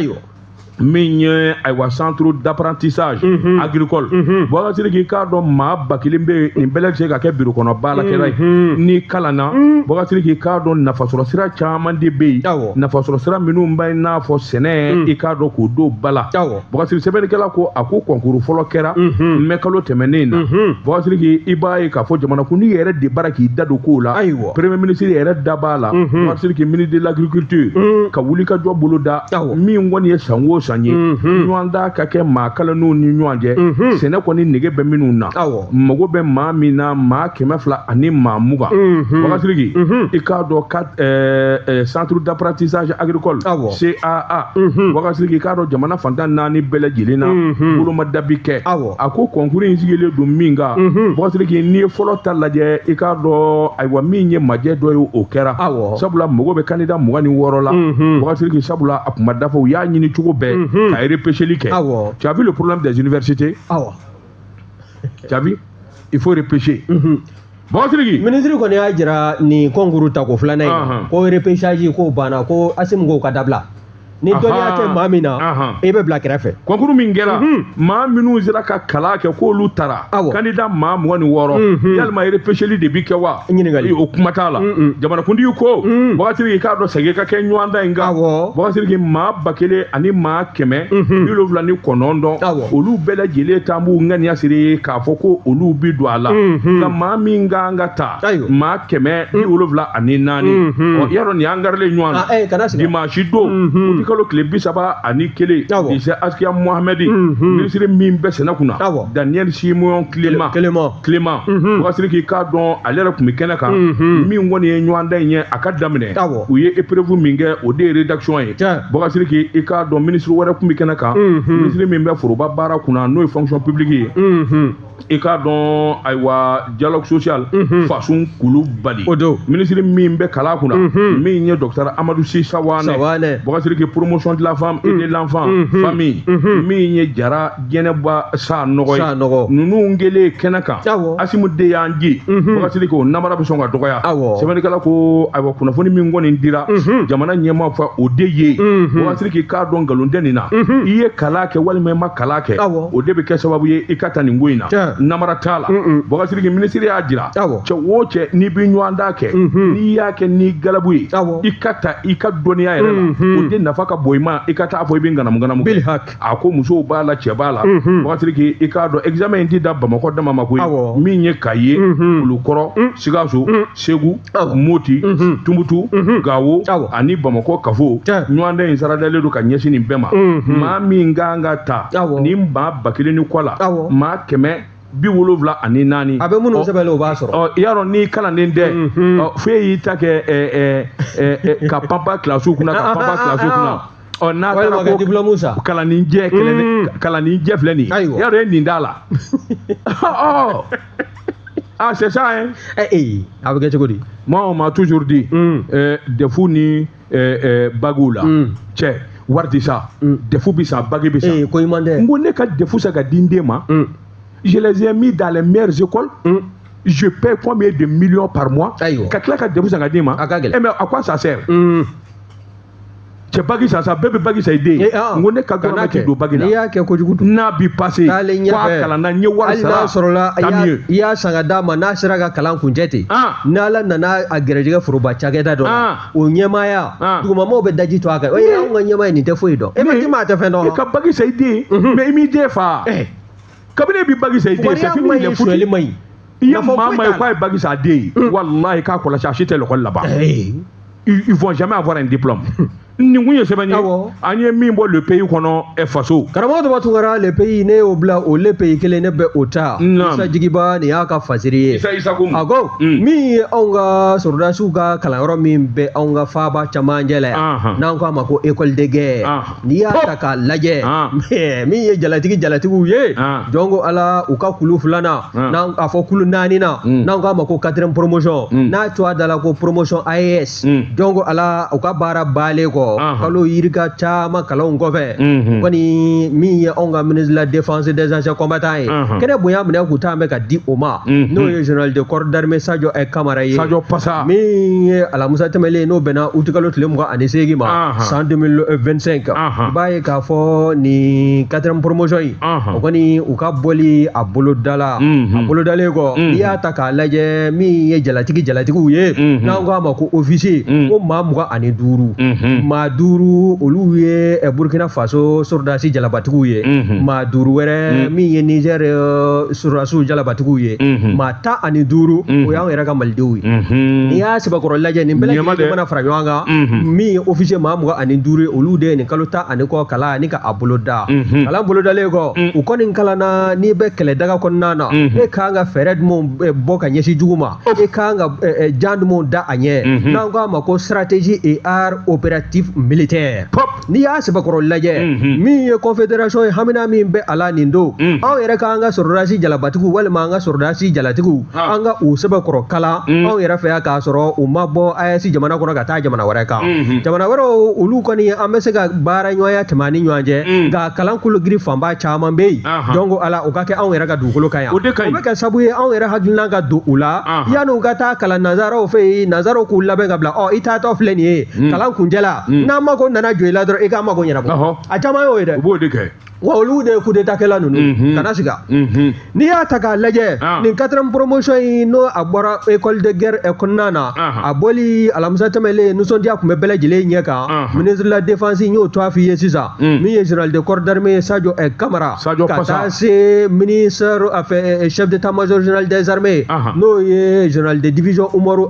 min ye ayiwa centre d'apprentissage agricole wagatigi k'a dɔn maa 1000 bɛ nin bɛɛ lajɛlen ka kɛ biro kɔnɔ baarakɛla ye n'i kalanna wagatigi k'a dɔn nafasɔrɔ sira caman de bɛ yen nafasɔrɔ sira minnu bɛ i n'a fɔ sɛnɛ i k'a dɔn k'o don ba la wagatigi sɛbɛnnikɛla ko a ko concours fɔlɔ kɛra mɛ kalo tɛmɛnen na wagatigi i b'a ye k'a fɔ jamanakuntigi yɛrɛ de bara k'i da don kow la premier ministre yɛrɛ da b'a la wagatigi ministre de l'agriculture ka wuli ka jɔ bolo da min kɔni ye san o san ye ɲɔgɔn da ka kɛ maa kalanniw ni ɲɔgɔn cɛ sɛnɛ kɔni nege bɛ minnu na mago bɛ maa min na maa 200 ani maa 20 wagatigi i k'a dɔn centre d'apprentissage agricole CAA wagatigi k'a dɔn jamana fantan 4 bɛɛ lajɛlen na bolomadabi kɛ a ko concours in sigilen don min kan wagatigi n'i ye fɔlɔ ta lajɛ i k'a dɔn ayiwa min ye majɛ dɔ ye o kɛra sabula mago bɛ candidat 26 la wagatigi sabula a kun ma dafa u y'a ɲini cogo bɛɛ ka repêcher kɛ tu as vu le problème des universités tu as vu il faut repêcher wagatigi ministre kɔni y'a jira nin concours ta ko filanan in ko repêchage ko banna ko Asimu ko ka dabila ni dɔnniya tɛ maa min na i bɛ bila kɛrɛfɛ concours min kɛra maa minnu sera ka kalan kɛ k'olu taara candidat maa 26 yalima repêcheli de bi kɛ wa ɲininkali o kuma t'a la jamanakuntigi ko wagatigi k'a dɔn segin ka kɛ ɲɔgɔn da in kan wagatigi maa 1000 ani maa 179 olu bɛɛ lajɛlen t'an b'u ŋaniya siri k'a fɔ ko olu bi don a la nka maa min kan ka ta maa 174 ani 4 yadɔ nin y'an garilen ɲɔgɔn na dimanche don kalo tile 31 Isa Askiya Mohamedi ministre min bɛ sɛnɛ kunna Daniel Simon Clément wagatigi k'a dɔn ale yɛrɛ tun bɛ kɛnɛ kan min kɔni ye ɲɔgɔn da in ye a ka daminɛ u ye épreuve min kɛ o de ye rédaction ye wagatigi i k'a dɔn ministre wɛrɛ tun bɛ kɛnɛ kan ministre min bɛ foroba baara kunna n'o ye fonction publique ye i k'a dɔn ayiwa dialogue social Fasun Kulubali ministre min bɛ kalan kunna min ye docteur Amadou Sy Sawane wagatigi promotion de la femme et de l'enfant famille min ye Jara Jɛnɛba Sanɔgɔ ye ninnu kɛlen kɛnɛ kan Asimu de y'an di wagatigi ko namara bɛ sɔn ka dɔgɔya sɛbɛnnikɛla ko ayiwa kunnafoni min kɔni dira jamana ɲɛmaa fɛ o de ye wagatigi k'a dɔn nkalon tɛ nin na i ye kalan kɛ walima i ma kalan kɛ o de bɛ kɛ sababu ye i ka taa nin ko in na namara t'a la wagatigi ministre y'a jira cɛ o cɛ n'i bɛ ɲɔgɔn da kɛ n'i y'a kɛ ni galabu ye i ka ta i ka dɔnniya yɛrɛ la o de nafa ka bon i ma i ka taa fɔ i bɛ nganamu kɛ a ko musow b'a la cɛ b'a la wagatigi i k'a dɔn examen in tɛ da Bamakɔ dama ma koyi min ye Kaye Kulukɔrɔ Sikaso Segu Moti Tumutu Gawo ani Bamakɔ kafo ɲɔgɔn da in saradalen don ka ɲɛsin nin bɛɛ ma maa min kan ka ta nin maa 1000 ni kɔ la maa 174 ani 4 a bɛ minnu sɛbɛnlen o b'a sɔrɔ i y'a dɔn ni kalanden tɛ f'e y'i ta kɛ ka panpa kilasiw kunna ka panpa kilasiw kunna n'a taara ko diplôme sa kalanninjɛ filɛ nin ye i y'a dɔn e nin t'a la c'est ça hein a bɛ kɛ cogo di moi on m'a toujours dit defu ni baguw la cɛ wari tɛ sa defu bɛ sa bagi bɛ sa ko i man dɛ n ko ne ka defu sa ka di n den ma je les ai mis dans les meilleures écoles je paie combien de millions par mois? Ka tila ka debu sanga dima. Mais à quoi ça sert? Cɛ bagi san sa bɛɛ bɛ bagi san i den ye n ko ne ka dɔrɔn k'i don bagi la n'i y'a kɛ kojugu n'a bi passé k'a kalanna n ye wari sara hali n'a sɔrɔla i y'a san ka d'a ma n'a sera ka kalan kuncɛ ten n'Ala nana a gɛrɛjɛgɛ foroba cakɛda dɔ la o ɲɛmaaya dugumamaw bɛ daji to a kan anw ka ɲɛmaa nin tɛ foyi dɔn e ma ti maa tɛ fɛn dɔn i ka bagi san i den ye mais i m'i den fa kabini e bi bagi san i den c'est fini il est foutu i ye maa ma ye k'a ye bagi san a den ye walahi k'a kɔlɔsi a si tɛ l'école laban ils vont jamais avoir un diplôme. Nin kun ye sɛbɛn ye an ye min bɔ le pays kɔnɔ faso karamɔgɔ dɔ tungara le pays ne y'o bila o le pays kelen ne bɛ o ta Isa Jigiba nin y'a ka fasiri ye a ko min ye anw ka sɔrɔdasiw ka kalanyɔrɔ min bɛ anw ka faaba camancɛ la yan n'an k'a ma ko école de guerre n'i y'a ta k'a lajɛ min ye jalatigiw ye jɔn ko Ala u ka kulu filanan n'an a fɔ kulu naaninan n'an k'a ma ko 4e promotion n'a to a da la ko promotion AES jɔn ko Ala u ka baara baalen kɔ kalo yirika caman kalanw kɔfɛ kɔni min ye anw ka ministre de la défense des anciens combattants ye kɛnɛ bonya minɛ k'u taa bɛ ka di o ma n'o ye général de corps d'armée Sadio Kamara ye min ye alamusa tɛmɛlen n'o bɛnna août kalo tile 28 ma san 2025 i b'a ye k'a fɔ nin 4e promotion yi o kɔni u ka bɔli a bolodala a bolodalen kɔ n'i y'a ta k'a lajɛ min ye jalatigiw ye n'an k'a ma ko officier ko maa 25 maa 5 olu ye Burkina Faso sɔrɔdasi jalabatigiw ye maa 5 wɛrɛ min ye Niger sɔrɔdasiw jalabatigiw ye maa 15 o y'anw yɛrɛ ka malidenw ye n'i y'a sɛbɛkɔrɔ lajɛ nin bɛɛ lajɛlen mana fara ɲɔgɔn kan min ye officier maa 25 olu de ye nin kalo 10 ani kɔ kalan ni ka a boloda kalan bolodalen kɔ u kɔni kalanna n'i bɛ kɛlɛdaga kɔnɔna na e kan ka fɛɛrɛ jumɛnw bɔ ka ɲɛsin jugu ma e kan ka jan jumɛnw da a ɲɛ n'an k'a ma ko stratégie et art opératif militaire n'i y'a sɛbɛkɔrɔ lajɛ min ye confédération ye hamina min bɛ a la nin don anw yɛrɛ k'an ka sɔrɔdasi jalabatigiw walima an ka sɔrɔdasi jalatigiw an ka u sɛbɛkɔrɔ kalan anw yɛrɛ fɛ yan k'a sɔrɔ u ma bɔ AES jamana kɔnɔ ka taa jamana wɛrɛ kan jamana wɛrɛw olu kɔni an bɛ se ka baara ɲɔgɔnya tɛmɛ ani ɲɔgɔn cɛ nka kalan kologiri fanba caman bɛ yen donc Ala o ka kɛ anw yɛrɛ ka dugukolo kan yan o bɛ kɛ sababu ye anw yɛrɛ hakilina ka don u la yanni u ka taa kalan nanzaraw fɛ yen nanzaraw k'u labɛn ka bila i taatɔ filɛ nin ye kalan kuncɛ la n'an mako nana jɔ i la dɔrɔn i k'a mako ɲɛnabɔ a caman y'o ye dɛ u b'o de kɛ wa olu de ye coup d'état kɛla ninnu kana siga n'i y'a ta k'a lajɛ nin 4e promotion yi n'o a bɔra école de guerre kɔnɔna na a bɔli alamisa tɛmɛlen nisɔndiya tun bɛ bɛɛ lajɛlen ɲɛ kan ministre de la défense n y'o to a f'i ye sisan min ye général de corps d'armée Sadio Kamara ka taa se ministre chef d'état-major général des armées n'o ye général de division Umaru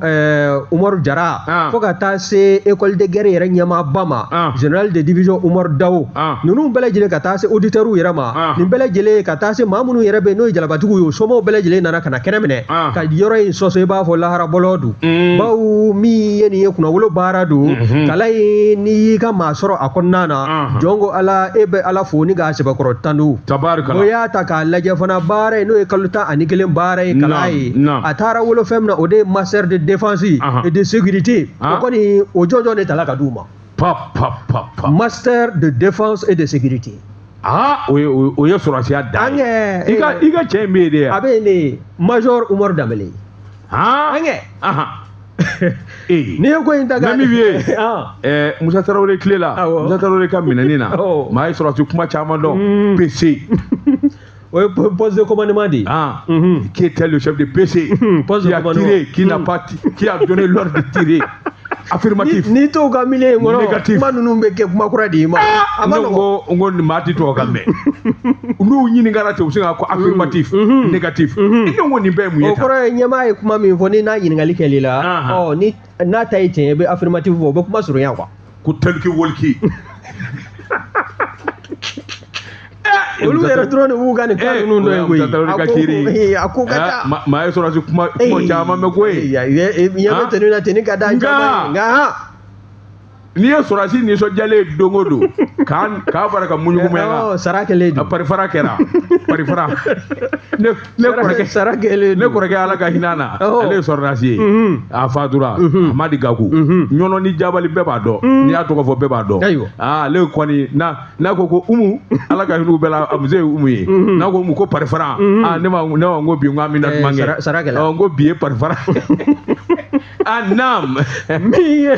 Jara fo ka taa se école de guerre yɛrɛ ɲɛmaaba ma général de division Umaru Dawo ninnu bɛɛ lajɛlen ka taa se auditeurs yɛrɛ ma nin bɛɛ lajɛlen ka taa se maa minnu yɛrɛ bɛ yen n'o ye jalabatigiw ye o somɔgɔw bɛɛ lajɛlen nana ka na kɛnɛ minɛ ka yɔrɔ in sɔsɔ i b'a fɔ laharabɔlɔ don bawo min ye nin ye kunnawolo baara don kalan in n'i y'i ka maa sɔrɔ a kɔnɔna na jɔn ko Ala e bɛ Ala fo ni k'a sɛbɛkɔrɔ tandu o y'a ta k'a lajɛ fana baara ye n'o ye kalo 11 baara ye kalan ye a taara wolo fɛn min na o de ye master de défense et de sécurité o kɔni o jɔnjɔn de tala ka d'u ma master de défense et de sécurité o ye sɔrɔsiya da ye i ka cɛ in bɛ yen de a bɛ yen de major Umaru Danbele n'i ye ko in ta ka min ye Musa Tarawele tile la Musa Tarawele ka minɛni na maa ye sɔrɔsi kuma caman dɔn PC o ye poste de commandement de ye qui était le chef de PC qui a tiré qui a donné l'ordre de tirer affirmatif ni to ka milieu kɔnɔ kuma ninnu bɛ kɛ kuma kura de ye ma a ma nɔgɔ n ko maa ti to ka mɛn n'u ɲininkara ten u bɛ se ka ko affirmatif négatif i ko nin bɛɛ ye mun ye o kɔrɔ ye ɲɛmaa ye kuma min fɔ ni n'a ɲininkali kɛl'i la ni n'a ta ye tiɲɛ ye i bɛ affirmatif fɔ o bɛ kuma surunya quoi ko tɛliki woliki olu yɛrɛ dɔrɔn de b'u ka nin kan ninnu dɔ ye koyi a ko ka ca maa ye sɔrɔsi kuma caman mɛn koyi ɲɛ bɛ tenue na tenue ka d'a caman ye nka n'i ye sɔrɔdasi nisɔndiyalen don o don k'a fɔra ka muɲugu sara kɛlen don parifara kɛra parifara ne kɔrɔkɛ Ala ka hinɛ na ale ye sɔrɔdasi ye a fatura Amadi Gaku ɲɔnɔ ni jabali bɛɛ b'a dɔn n'i y'a tɔgɔ fɔ bɛɛ b'a dɔn ale kɔni n'a ko Umu Ala ka hinɛ bɛɛ la a muso ye Umu ye n'a ko Umu ko parifara ne ko bi n ko an bɛna kuma kɛ sara kɛla n ko bi ye parifara naam min ye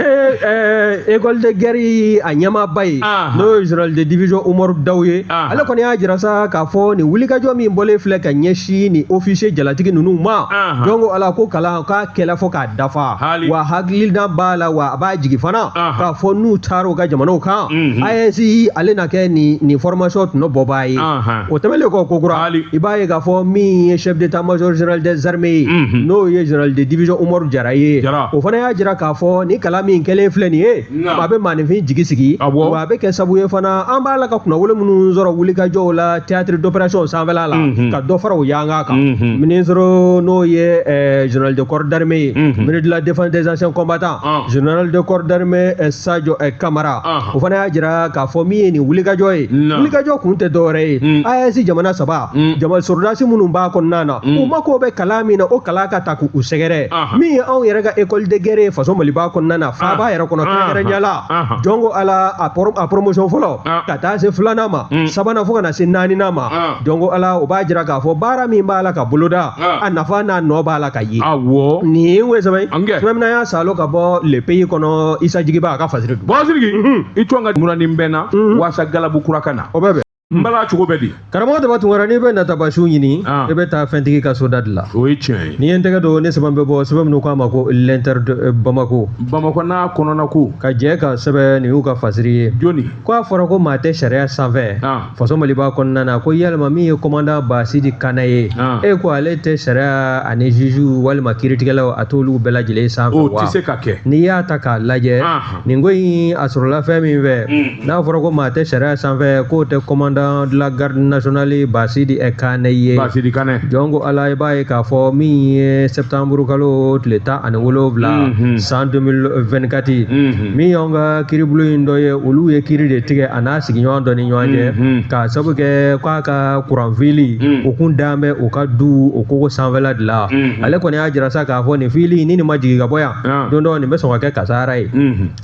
école de guerre a ɲɛmaaba ye n'o ye général de division Umaru Dawu ye ale kɔni y'a jira sa k'a fɔ nin wulikajɔ min bɔlen filɛ ka ɲɛsin ni officier jalatigi ninnu ma donc Ala ko kalan k'a kɛla fɔ k'a dafa wa hakilina b'a la wa a b'a jigi fana k'a fɔ n'u taara u ka jamanaw kan AES ale na kɛ nin formation tun bɔ b'a ye o tɛmɛnen kɔ kokura i b'a ye k'a fɔ min ye chef d'état-major général des armées ye n'o ye général de division Umaru Jara ye o fana y'a jira k'a fɔ ni kalan min kɛlen filɛ nin ye a bɛ maninfin jigi sigi wa a bɛ kɛ sabu ye fana an b'a la ka kunnawolo minnu sɔrɔ wulikajɔw la théâtre d'opération sanfɛla la ka dɔ fara o yanga kan ministre n'o ye général de corps d'armée ministre de la défense des anciens combattants général de corps d'armée Sadio Kamara o fana y'a jira k'a fɔ min ye nin wulikajɔ ye wulikajɔ kun tɛ dɔwɛrɛ ye AES jamana saba sɔrɔdasi minnu b'a kɔnɔna na u mako bɛ kalan min na o kalan ka ta k'u sɛgɛrɛ min ye anw yɛrɛ ka école de guerre faso Maliba kɔnɔna na faaba yɛrɛ kɔnɔ kɛrɛnkɛrɛnya la donc Ala a promotion fɔlɔ ka taa se filanan ma sabanan fo ka na se naaninan ma donc Ala o b'a jira k'a fɔ baara min b'a la ka boloda a nafa n'a nɔ b'a la ka ye nin ye n sɛbɛn sɛbɛn mina y'a salo ka bɔ le pays kɔnɔ Isa Jigiba a ka fasiri dun Sidiki i tɔn ka murani bɛn na waasa galabu kura ka na o bɛ n bala cogo bɛ di karamɔgɔ Daba Tunkara n'i bɛ natabasiw ɲini i bɛ taa fɛntigi ka soda de la o ye tiɲɛ ye n'i ye n tɛgɛ don ne sɛbɛn bɛ bɔ sɛbɛn minnu k'a ma ko l'inter de Bamako n'a kɔnɔna ko ka jɛ ka sɛbɛn nin y'u ka fasiri ye joni ko a fɔra ko maa tɛ sariya sanfɛ faso Maliba kɔnɔna na ko yalima min ye commandant Basidi Kana ye ko ale tɛ sariya ani juge walima kiiritigɛlaw a t'olu bɛɛ lajɛlen sanfɛ wa o tɛ se ka kɛ n'i y'a ta k'a lajɛ nin ko in a sɔrɔla fɛn min fɛ n'a fɔra ko maa tɛ sariya sanfɛ k'o tɛ commandant de la garde nationale Basidi Kane ye jongo Ala i b'a ye k'a fɔ min ye septembre kalo tile 17 san 2024 min y'anw ka kiiribulon in dɔ ye olu ye kiiri de tigɛ a n'a sigiɲɔgɔn dɔ ni ɲɔgɔn cɛ k'a sabu kɛ k'a ka kuran fili o kun dan bɛ o ka du o kogo sanfɛla de la ale kɔni y'a jira sa k'a fɔ nin fili ni nin ma jigin ka bɔ yan don dɔ nin bɛ sɔn ka kɛ kasara ye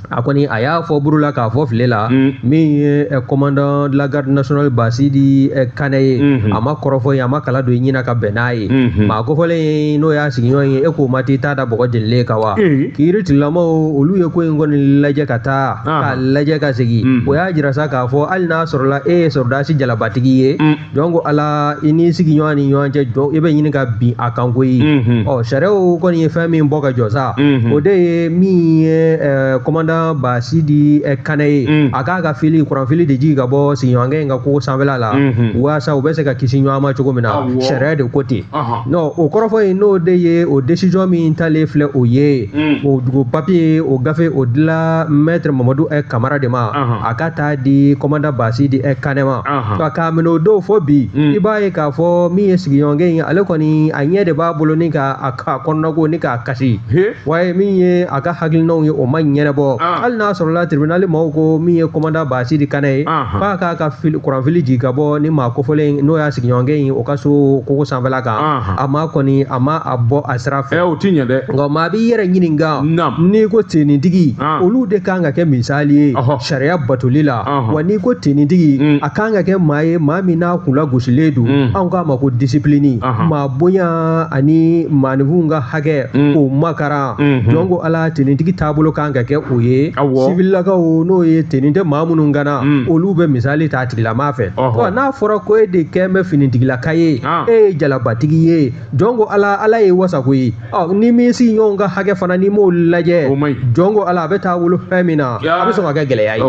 a kɔni a y'a fɔ buru la k'a fɔ file la min ye commandant de la garde nationale Basidi Kane ye a ma kɔrɔfɔ ye a ma kala don i ɲina ka bɛn n'a ye maa kofɔlen n'o y'a sigiɲɔgɔn ye e k'o ma t'i t'a da bɔgɔ jelilen kan wa kiiri tigilamaw olu ye ko in kɔni lajɛ ka taa k'a lajɛ ka segin o y'a jira sa k'a fɔ hali n'a sɔrɔla e ye sɔrɔdasi jalabatigi ye donc Ala i n'i sigiɲɔgɔn ni ɲɔgɔn cɛ i bɛ ɲini ka bin a kan koyi sariyaw kɔni ye fɛn min bɔ ka jɔ sa o de ye min ye commandant Basidi Kane ye a k'a ka fili kuran fili de jigin ka bɔ sigiɲɔgɔnkɛ in ka ko sanfɛla la waasa u bɛ se ka kisi ɲɔgɔn ma cogo min na sariya de ko ten non o kɔrɔfɔ ye n'o de ye o décision min talen filɛ o ye o papier o gafe o dila maître Mamadu Kamara de ma a ka taa di commandant Basidi Kane ma k'a minɛ o don fɔ bi i b'a ye k'a fɔ min ye sigiɲɔgɔnkɛ in ale kɔni a ɲɛ de b'a bolo ni k'a kɔnɔnako ni k'a kasi wa min ye a ka hakilinaw ye o ma ɲɛnabɔ hali n'a sɔrɔla tribunal maaw ko min ye commandant Basidi Kane ye k'a k'a ka kuranfili jigin ka bɔ ni maa kofɔlen n'o y'a sigiɲɔgɔnkɛ in o ka so kogo sanfɛla kan a ma kɔni a ma a bɔ a sira fɛ o ti ɲɛ dɛ nka maa b'i yɛrɛ ɲininka n'i ko tenitigi olu de kan ka kɛ misali ye sariya batoli la wa n'i ko tenitigi a kan ka kɛ maa ye maa min n'a kun lagosilen don anw k'a ma ko discipline maa bonya ani maanifinw ka hakɛ o makaran donc Ala tenitigi taabolo kan ka kɛ o ye sivililakaw n'o ye tenin tɛ maa minnu gana olu bɛ misali ta tigilama fɛ n'a fɔra ko e de kɛ bɛ finitigilaka ye e ye jalabatigi ye jongo Ala ye wasako ye ni min si ɲɔgɔn ka hakɛ fana ni m'o lajɛ jongo Ala a bɛ taa wolo fɛn min na a bɛ sɔn ka kɛ gɛlɛya ye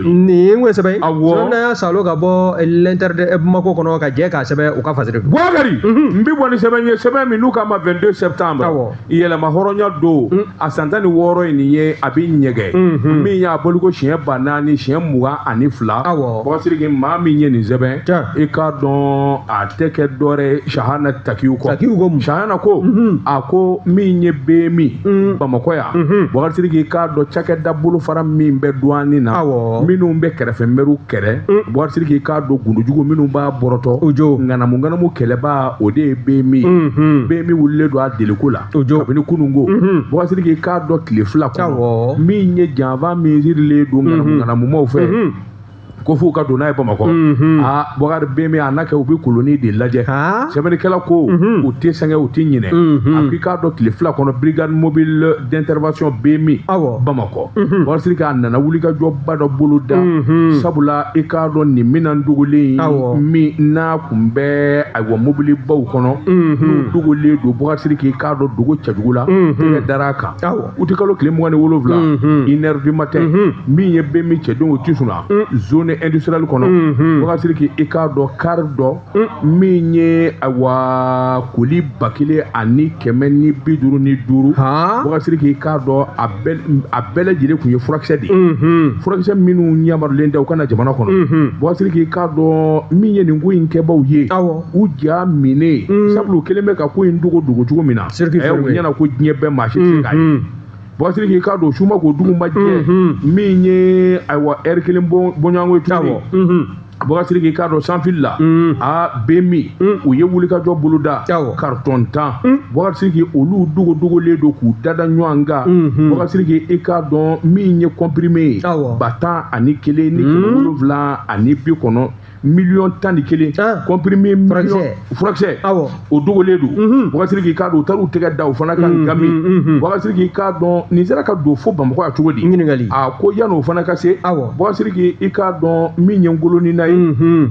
nin ye n ko sɛbɛn sɛbɛn y'a salo ka bɔ l'inter de Bamako kɔnɔ ka jɛ k'a sɛbɛn u ka fasiri Boubacar n bɛ bɔ ni sɛbɛn ye sɛbɛn min n'u k'a ma 22 septembre yɛlɛma hɔrɔnya don a san 16 in nin ye a bɛ ɲɛgɛn min y'a bolo ko siɲɛ 4000 siɲɛ 22 Boubacar maa min ye nin sɛbɛn i k'a dɔn a tɛ kɛ dɔwɛrɛ Sahana Takiyu kɔ Sahana ko a ko min ye BMI Bamakɔ yan Boubacar k'i k'a dɔn cakɛda bolofara min bɛ douane na minnu bɛ kɛrɛfɛ mɛruw kɛrɛ Boubacar k'i k'a dɔn gundujugu minnu b'a bɔrɔtɔ ŋanamu kɛlɛba o de ye BMI BMI wulilen don a deliko la kabini kunungo Boubacar k'i k'a dɔn tile fila kɔnɔ min ye janfa min sirilen don ŋanamumaw fɛ ko f'u ka don n'a ye Bamakɔ Boubacar BMI a n'a kɛ u bɛ koloni de lajɛ sɛbɛnnikɛla ko u tɛ sɛgɛn u tɛ ɲinɛ a k'i k'a dɔn tile fila kɔnɔ brigade mobile d'intervention BMI Bamakɔ Boubacar k'a nana wulikajɔba dɔ bolo da sabula i k'a dɔn nin minan dogolen min n'a kun bɛ ayiwa mobilibaw kɔnɔ n'u dogolen don Boubacar k'i k'a dɔn dogo cɛjugu la tɛgɛ dar'a kan u tɛ kalo tile 27 1 heure du matin min ye BMI cɛdenw u tɛ sɔn zone industriel kɔnɔ Boubacar k'i k'a dɔn kari dɔ min ye ayiwa koli 1,155 Boubacar k'i k'a dɔn a bɛɛ lajɛlen kun ye furakisɛ de ye furakisɛ minnu yamarulen tɛ u kana jamana kɔnɔ Boubacar k'i k'a dɔn min ye nin ko in kɛbaw ye u ja minɛ sabula u kelen bɛ ka ko in dogo cogo min na u ɲɛna ko diɲɛ bɛɛ maa si tɛ se k'a ye Boubacar k'i k'a dɔn su ma k'o dugu ma jɛ min ye ayiwa heure kelen bɔɲɔgɔnko ye tuguni Boubacar k'i k'a dɔn sanfili la BMI u ye wulikajɔ boloda carton 10 Boubacar k'i olu dogolen don k'u dada ɲɔgɔn kan Boubacar k'i k'a dɔn min ye comprimé ye 10,001 ni 750 million 11 comprimé furakisɛ o dogolen don Boubacar k'i k'a dɔn u taara u tɛgɛ da u fana ka gami Boubacar k'i k'a dɔn nin sera ka don fo Bamakɔ yan cogo di a ko yan'o fana ka se Boubacar k'i k'a dɔn min ye ngoloni na ye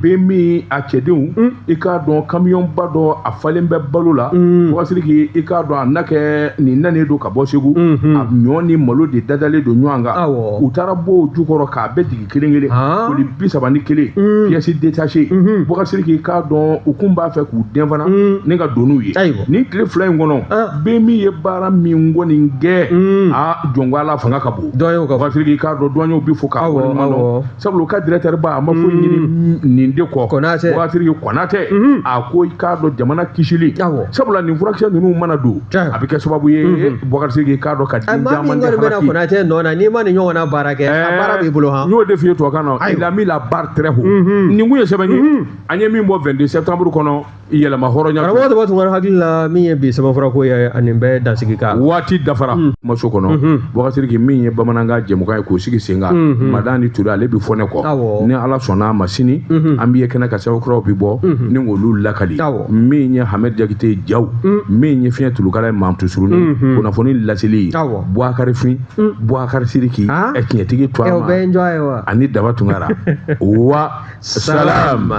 BMI a cɛdenw i k'a dɔn kamiyɔnba dɔ a falen bɛ balo la Boubacar k'i k'a dɔn a n'a kɛ nin nanen don ka bɔ Segu a ɲɔ ni malo de dadalen don ɲɔgɔn kan u taara bɔ o jukɔrɔ k'a bɛɛ jigin kelen koli 31 pièces détachées Boubacar k'i k'a dɔn u kun b'a fɛ k'u den fana ni ka don n'u ye nin tile fila in kɔnɔ BMI ye baara min kɔni kɛ jɔnko Ala fanga ka bon Boubacar k'i k'a dɔn douaniers bɛ fo k'a waleɲuman dɔn sabula u ka directeur ba a ma foyi ɲini nin de kɔ Boubacar Konatɛ a ko i k'a dɔn jamana kisili sabula nin furakisɛ ninnu mana don a bɛ kɛ sababu ye Boubacar k'i k'a dɔn ka den caman tɛ halaki Konatɛ nɔ na n'i ma nin ɲɔgɔn na baara kɛ a baara b'i bolo n y'o de f'i ye tubabukan na il a mis la barre très haut nin kun ye sɛbɛn ye an ye min bɔ 22 septembre kɔnɔ yɛlɛma hɔrɔnya karamɔgɔ dɔ tun hakili la min ye bi sɛbɛnfura ko ye ani bɛɛ dansigi kan waati dafara maso kɔnɔ Boubacar k'i min ye bamanankan jɛmukan ye k'o sigi sen kan Madani Ture ale bɛ fɔ ne kɔ ni Ala sɔnna a ma sini an b'i ye kɛnɛ ka sɛbɛnfuraw bi bɔ ni k'olu lakali min ye Hamɛd Jakite Jaw min ye fiɲɛ tulukala ye Mamutu Surunin kunnafoni laseli Boubacar Fin Boubacar Sidiki tiɲɛtigi to a ma ani Daba Tunkara wa salam